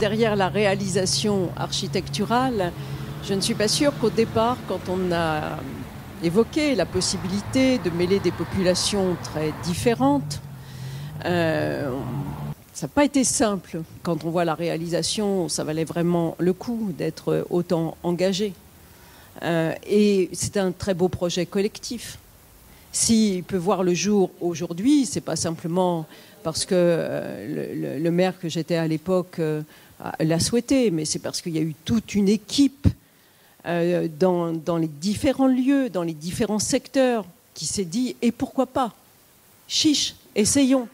derrière la réalisation architecturale, je ne suis pas sûre qu'au départ, quand on a évoqué la possibilité de mêler des populations très différentes, ça n'a pas été simple. Quand on voit la réalisation, ça valait vraiment le coup d'être autant engagé. Et c'est un très beau projet collectif. S'il peut voir le jour aujourd'hui, c'est pas simplement parce que le maire que j'étais à l'époque l'a souhaité, mais c'est parce qu'il y a eu toute une équipe dans les différents lieux, dans les différents secteurs, qui s'est dit « et pourquoi pas ? Chiche, essayons !»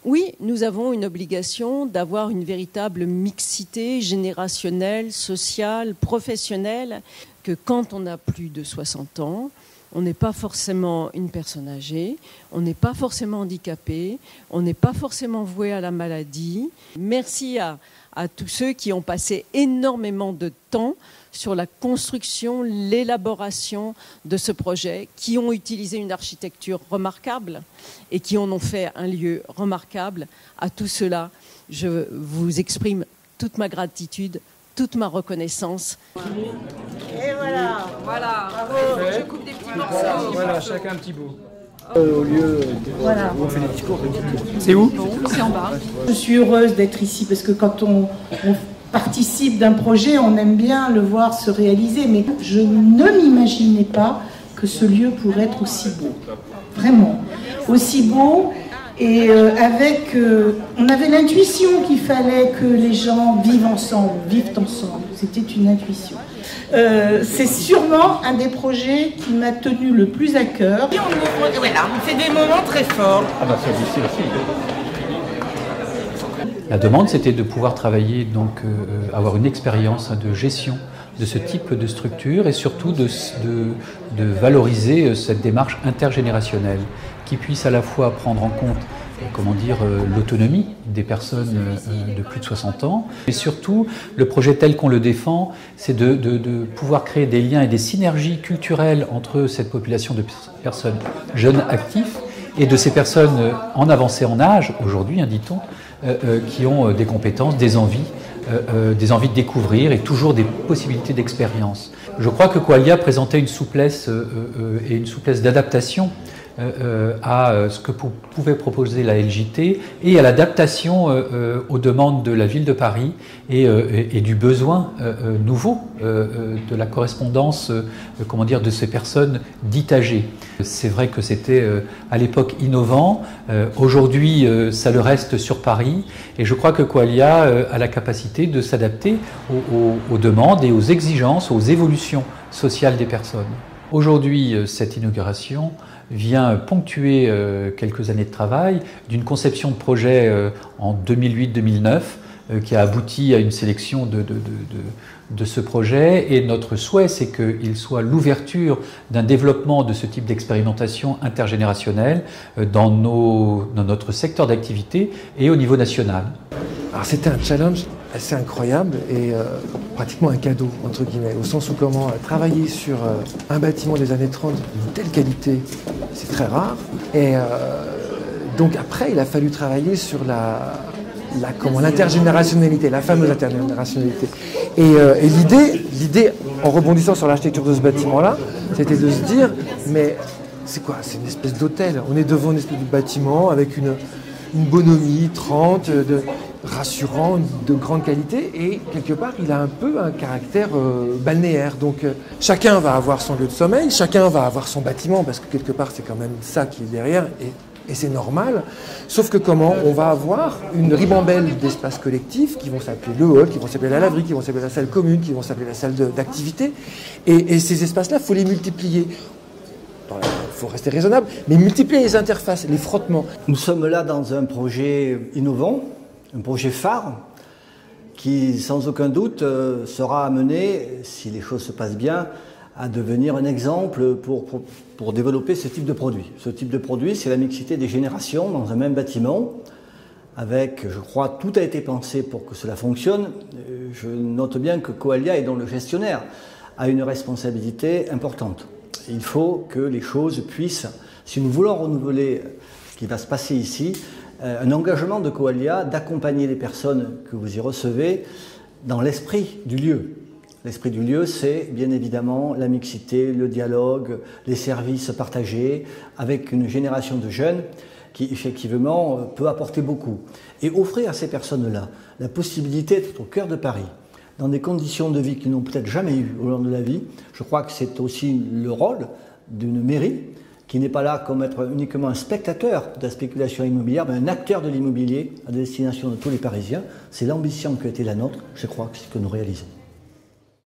Oui, nous avons une obligation d'avoir une véritable mixité générationnelle, sociale, professionnelle, que quand on a plus de 60 ans, on n'est pas forcément une personne âgée, on n'est pas forcément handicapé, on n'est pas forcément voué à la maladie. Merci à tous ceux qui ont passé énormément de temps sur la construction, l'élaboration de ce projet, qui ont utilisé une architecture remarquable et qui en ont fait un lieu remarquable. À tout cela, je vous exprime toute ma gratitude, toute ma reconnaissance. Et voilà. Voilà. Bravo. Je coupe des petits morceaux. Voilà, chacun un petit bout. Au lieu Voilà. où on fait des discours. C'est où? C'est en bas. Je suis heureuse d'être ici parce que quand on participe d'un projet, on aime bien le voir se réaliser. Mais je ne m'imaginais pas que ce lieu pourrait être aussi beau. Vraiment. Aussi beau. Et on avait l'intuition qu'il fallait que les gens vivent ensemble. C'était une intuition. C'est sûrement un des projets qui m'a tenu le plus à cœur. Et on fait des moments très forts. Ah bah celui-ci aussi. La demande, c'était de pouvoir travailler, donc avoir une expérience de gestion de ce type de structure et surtout de valoriser cette démarche intergénérationnelle qui puisse à la fois prendre en compte l'autonomie des personnes de plus de 60 ans. Et surtout, le projet tel qu'on le défend, c'est de pouvoir créer des liens et des synergies culturelles entre cette population de personnes jeunes actifs et de ces personnes en avancée en âge, aujourd'hui, dit-on, qui ont des compétences, des envies de découvrir et toujours des possibilités d'expérience. Je crois que Qualia présentait une souplesse et une souplesse d'adaptation à ce que pouvait proposer la LJT et à l'adaptation aux demandes de la ville de Paris et du besoin nouveau de la correspondance de ces personnes dites âgées. C'est vrai que c'était à l'époque innovant, aujourd'hui ça le reste sur Paris et je crois que Qualia a la capacité de s'adapter aux demandes et aux exigences, aux évolutions sociales des personnes. Aujourd'hui, cette inauguration vient ponctuer quelques années de travail d'une conception de projet en 2008-2009 qui a abouti à une sélection de ce projet et notre souhait c'est qu'il soit l'ouverture d'un développement de ce type d'expérimentation intergénérationnelle dans notre secteur d'activité et au niveau national. Alors c'était un challenge assez incroyable et pratiquement un cadeau, entre guillemets, au sens où comment travailler sur un bâtiment des années 30 d'une telle qualité, c'est très rare. Et donc après, il a fallu travailler sur l'intergénérationnalité, la fameuse intergénérationnalité. Et l'idée, en rebondissant sur l'architecture de ce bâtiment-là, c'était de se dire, mais c'est quoi? C'est une espèce d'hôtel. On est devant une espèce de bâtiment avec une bonhomie 30, rassurant, de grande qualité, et quelque part, il a un peu un caractère balnéaire. Donc, chacun va avoir son lieu de sommeil, chacun va avoir son bâtiment, parce que quelque part, c'est quand même ça qui est derrière, et c'est normal. Sauf que on va avoir une ribambelle d'espaces collectifs qui vont s'appeler le hall, qui vont s'appeler la laverie, qui vont s'appeler la salle commune, qui vont s'appeler la salle d'activité. Et ces espaces-là, il faut les multiplier. Il faut rester raisonnable, mais multiplier les interfaces, les frottements. Nous sommes là dans un projet innovant, un projet phare, qui sans aucun doute sera amené, si les choses se passent bien, à devenir un exemple pour développer ce type de produit. Ce type de produit, c'est la mixité des générations dans un même bâtiment, avec, je crois, tout a été pensé pour que cela fonctionne. Je note bien que Qualia, dont le gestionnaire, a une responsabilité importante. Il faut que les choses puissent, si nous voulons renouveler ce qui va se passer ici, un engagement de Coalia d'accompagner les personnes que vous y recevez dans l'esprit du lieu. L'esprit du lieu, c'est bien évidemment la mixité, le dialogue, les services partagés, avec une génération de jeunes qui, effectivement, peut apporter beaucoup. Et offrir à ces personnes-là la possibilité d'être au cœur de Paris, dans des conditions de vie qu'ils n'ont peut-être jamais eues au long de la vie, je crois que c'est aussi le rôle d'une mairie, qui n'est pas là comme être uniquement un spectateur de la spéculation immobilière, mais un acteur de l'immobilier à destination de tous les Parisiens. C'est l'ambition qui a été la nôtre, je crois que c'est ce que nous réalisons.